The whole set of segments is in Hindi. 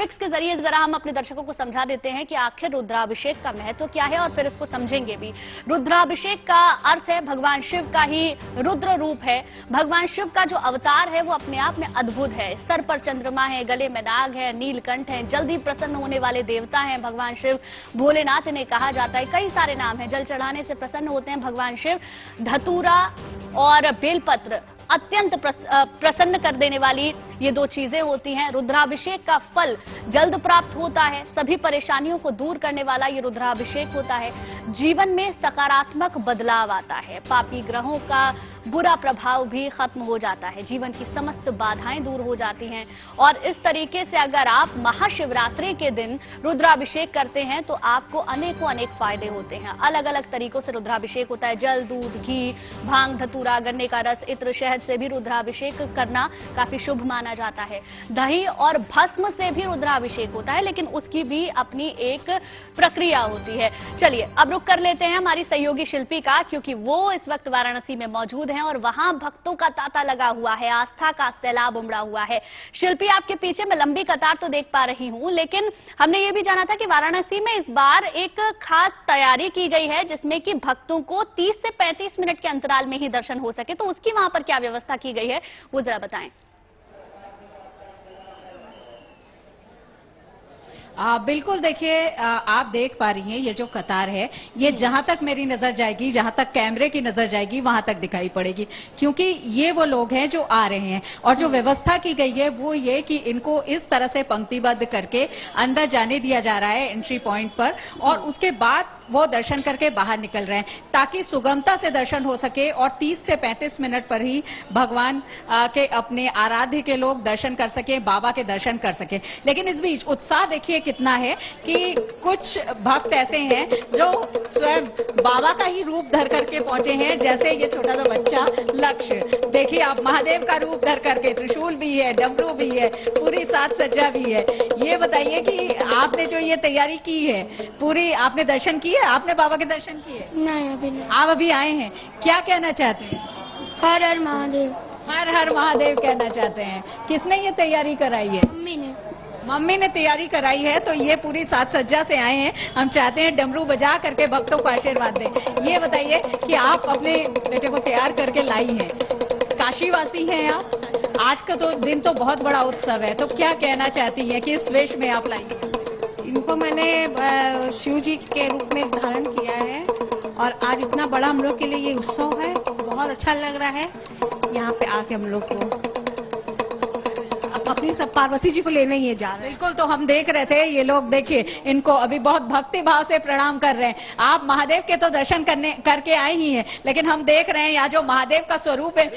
ग्राफिक्स के जरिए जरा हम अपने दर्शकों को समझा देते हैं कि आखिर रुद्राभिषेक का महत्व क्या है और फिर इसको समझेंगे भी। रुद्राभिषेक का अर्थ है भगवान शिव का ही रुद्र रूप है। भगवान शिव का जो अवतार है वो अपने आप में अद्भुत है। सर पर चंद्रमा है, गले में नाग है, नीलकंठ है, जल्दी प्रसन्न होने वाले देवता हैं भगवान शिव। भोलेनाथ इन्हें कहा जाता है, कई सारे नाम हैं। जल चढ़ाने से प्रसन्न होते हैं भगवान शिव। धतूरा और बेलपत्र अत्यंत प्रसन्न कर देने वाली ये दो चीजें होती हैं। रुद्राभिषेक का फल जल्द प्राप्त होता है। सभी परेशानियों को दूर करने वाला ये रुद्राभिषेक होता है। जीवन में सकारात्मक बदलाव आता है। पापी ग्रहों का बुरा प्रभाव भी खत्म हो जाता है। जीवन की समस्त बाधाएं दूर हो जाती हैं। और इस तरीके से अगर आप महाशिवरात्रि के दिन रुद्राभिषेक करते हैं तो आपको अनेकों अनेक फायदे होते हैं। अलग अलग तरीकों से रुद्राभिषेक होता है। जल, दूध, घी, भांग, धतूरा, गन्ने का रस, इत्र, शहद से भी रुद्राभिषेक करना काफी शुभ माना जाता है। दही और भस्म से भी रुद्राभिषेक होता है, लेकिन उसकी भी अपनी एक प्रक्रिया होती है। चलिए अब रुक कर लेते हैं हमारी सहयोगी शिल्पी का, क्योंकि वो इस वक्त वाराणसी में मौजूद हैं और वहां भक्तों का तांता लगा हुआ है, आस्था का सैलाब उमड़ा हुआ है। शिल्पी, आपके पीछे मैं लंबी कतार तो देख पा रही हूं, लेकिन हमने ये भी जाना था कि वाराणसी में इस बार एक खास तैयारी की गई है जिसमें कि भक्तों को 30 से 35 मिनट के अंतराल में ही दर्शन हो सके। तो उसकी वहां पर क्या व्यवस्था की गई है वो जरा बताएं। बिल्कुल, देखिए आप देख पा रही हैं ये जो कतार है ये जहां तक मेरी नजर जाएगी, जहां तक कैमरे की नजर जाएगी वहां तक दिखाई पड़ेगी, क्योंकि ये वो लोग हैं जो आ रहे हैं। और जो व्यवस्था की गई है वो ये कि इनको इस तरह से पंक्तिबद्ध करके अंदर जाने दिया जा रहा है एंट्री पॉइंट पर, और उसके बाद वो दर्शन करके बाहर निकल रहे हैं ताकि सुगमता से दर्शन हो सके और 30 से 35 मिनट पर ही भगवान के अपने आराध्य के लोग दर्शन कर सके, बाबा के दर्शन कर सके। लेकिन इस बीच उत्साह देखिए कितना है कि कुछ भक्त ऐसे हैं जो स्वयं बाबा का ही रूप धर करके पहुंचे हैं, जैसे ये छोटा सा बच्चा लक्ष्य। देखिए आप, महादेव का रूप धर करके, त्रिशूल भी है, डमरू भी है, पूरी साज सज्जा भी है। ये बताइए कि आपने जो ये तैयारी की है पूरी, आपने दर्शन किए, आपने बाबा के दर्शन किए? नहीं, अभी नहीं। आप अभी आए हैं, क्या कहना चाहते हैं? हर हर महादेव। हर हर महादेव कहना चाहते हैं। किसने ये तैयारी कराई है? मम्मी ने। मम्मी ने तैयारी कराई है, तो ये पूरी साज सज्जा से आए हैं। हम चाहते हैं डमरू बजा करके भक्तों को आशीर्वाद दें। ये बताइए कि आप अपने बेटे को तैयार करके लाई हैं, काशीवासी हैं आप, आज का तो दिन तो बहुत बड़ा उत्सव है, तो क्या कहना चाहती हैं कि इस वेश में आप लाई हैं? इनको मैंने शिव जी के रूप में धारण किया है और आज इतना बड़ा हम लोग के लिए ये उत्सव है, बहुत अच्छा लग रहा है यहाँ पे आके हम लोग को। अपनी सब पार्वती जी को लेने ही जा रहे हैं। बिल्कुल, तो हम देख रहे थे ये लोग, देखिए इनको अभी बहुत भक्ति भाव से प्रणाम कर रहे हैं। आप महादेव के तो दर्शन करके आए ही हैं, लेकिन हम देख रहे हैं यहाँ जो महादेव का स्वरूप है,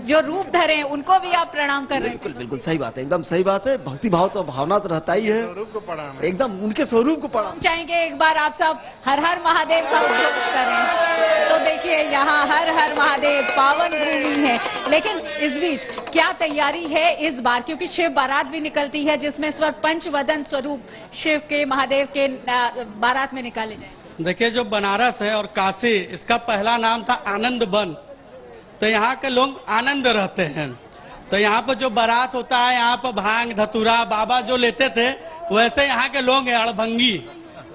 जो रूप धरे हैं, उनको भी आप प्रणाम कर रहे हैं। बिल्कुल बिल्कुल सही बात है, एकदम सही बात है। भक्ति भाव तो भावना तो रहता ही है, एकदम उनके स्वरूप को प्रणाम। चाहेंगे एक बार आप सब हर हर महादेव का उच्चारण करें। तो देखिए यहाँ हर हर महादेव पावन भूमि है, लेकिन इस बीच क्या तैयारी है इस बार, क्योंकि शिव बारात भी निकलती है जिसमें स्वर पंचवदन स्वरूप शिव के, महादेव के बारात में निकाले जाए। देखिए जो बनारस है और काशी, इसका पहला नाम था आनंद वन, तो यहाँ के लोग आनंद रहते हैं। तो यहाँ पर जो बारात होता है, यहाँ पर भांग धतूरा बाबा जो लेते थे, वैसे यहाँ के लोग हैं अड़भंगी।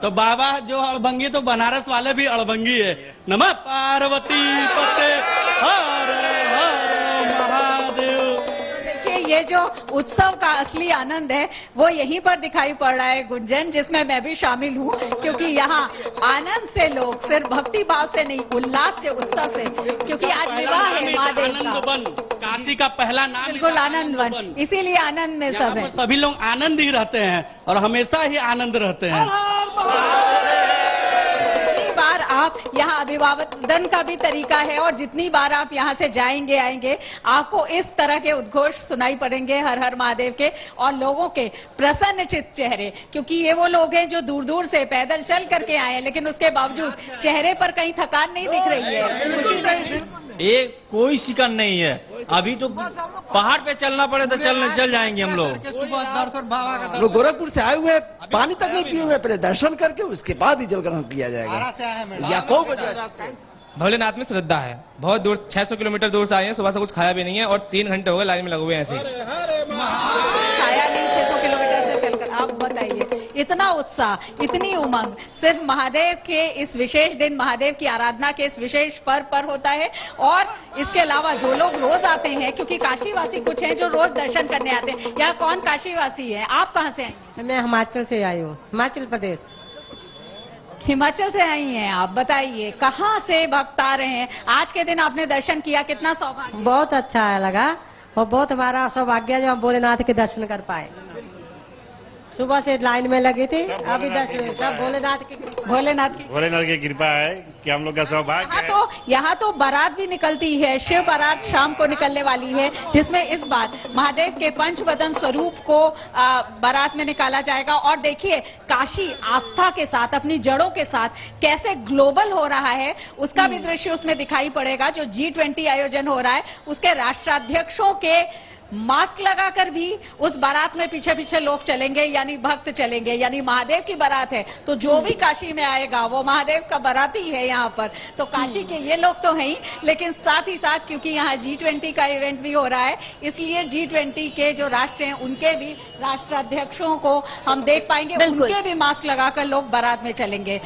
तो बाबा जो अड़भंगी, तो बनारस वाले भी अड़भंगी है। नमः पार्वती पते हर हर महादेव। ये जो उत्सव का असली आनंद है वो यहीं पर दिखाई पड़ रहा है गुंजन, जिसमें मैं भी शामिल हूँ, क्योंकि यहाँ आनंद से लोग सिर्फ भक्ति भाव से नहीं, उल्लास से, उत्सव से, क्योंकि आज विवाह है महादेव का। काशी का पहला नाम बिल्कुल आनंद वन, इसीलिए आनंद में सब है। सभी लोग आनंद ही रहते हैं और हमेशा ही आनंद रहते हैं। बार आप यहाँ अभिवादन का भी तरीका है और जितनी बार आप यहाँ से जाएंगे आएंगे आपको इस तरह के उद्घोष सुनाई पड़ेंगे हर हर महादेव के, और लोगों के प्रसन्नचित चेहरे, क्योंकि ये वो लोग हैं जो दूर दूर से पैदल चल करके आए हैं, लेकिन उसके बावजूद चेहरे पर कहीं थकान नहीं दिख रही है। ये कोई शिकन नहीं है। अभी तो पहाड़ पे चलना पड़े तो चल जाएंगे हम लोग। लोग गोरखपुर से आए हुए, पानी तक नहीं पिए हुए, पहले दर्शन करके उसके बाद ही जल ग्रहण किया जाएगा। या को भोलेनाथ में श्रद्धा है, बहुत दूर 600 किलोमीटर दूर से आए हैं, सुबह से कुछ खाया भी नहीं है और 3 घंटे हो गए लाइन में लगे हुए हैं ऐसे ही। खाया नहीं 600 किलोमीटर से चलकर, आप इतना उत्साह, इतनी उमंग सिर्फ महादेव के इस विशेष दिन, महादेव की आराधना के इस विशेष पर्व पर होता है। और इसके अलावा जो लोग रोज आते हैं, क्योंकि काशीवासी कुछ हैं जो रोज दर्शन करने आते हैं। यहाँ कौन काशीवासी है? आप कहाँ से आई हैं? मैं हिमाचल से आई हूँ, हिमाचल प्रदेश। हिमाचल से आई हैं आप, बताइए कहाँ से भक्त आ रहे हैं? आज के दिन आपने दर्शन किया, कितना सौभाग्य। बहुत अच्छा लगा और बहुत हमारा सौभाग्य जो हम भोलेनाथ के दर्शन कर पाए। सुबह से लाइन में लगे थे, अभी दर्शन सब भोलेनाथ की कृपा है कि हम लोग का सौभाग्य है। यहाँ तो बारात भी निकलती है, शिव बारात शाम को निकलने वाली है, जिसमें इस बार महादेव के पंचवदन स्वरूप को बारात में निकाला जाएगा। और देखिए काशी आस्था के साथ, अपनी जड़ों के साथ कैसे ग्लोबल हो रहा है, उसका भी दृश्य उसमें दिखाई पड़ेगा। जो G20 आयोजन हो रहा है, उसके राष्ट्राध्यक्षों के मास्क लगाकर भी उस बारात में पीछे पीछे लोग चलेंगे, यानी भक्त चलेंगे, यानी महादेव की बारात है तो जो भी काशी में आएगा वो महादेव का बाराती है यहाँ पर। तो काशी के ये लोग तो हैं ही, लेकिन साथ ही साथ क्योंकि यहाँ G20 का इवेंट भी हो रहा है, इसलिए G20 के जो राष्ट्र हैं उनके भी राष्ट्राध्यक्षों को हम देख पाएंगे, उनके भी मास्क लगाकर लोग बारात में चलेंगे।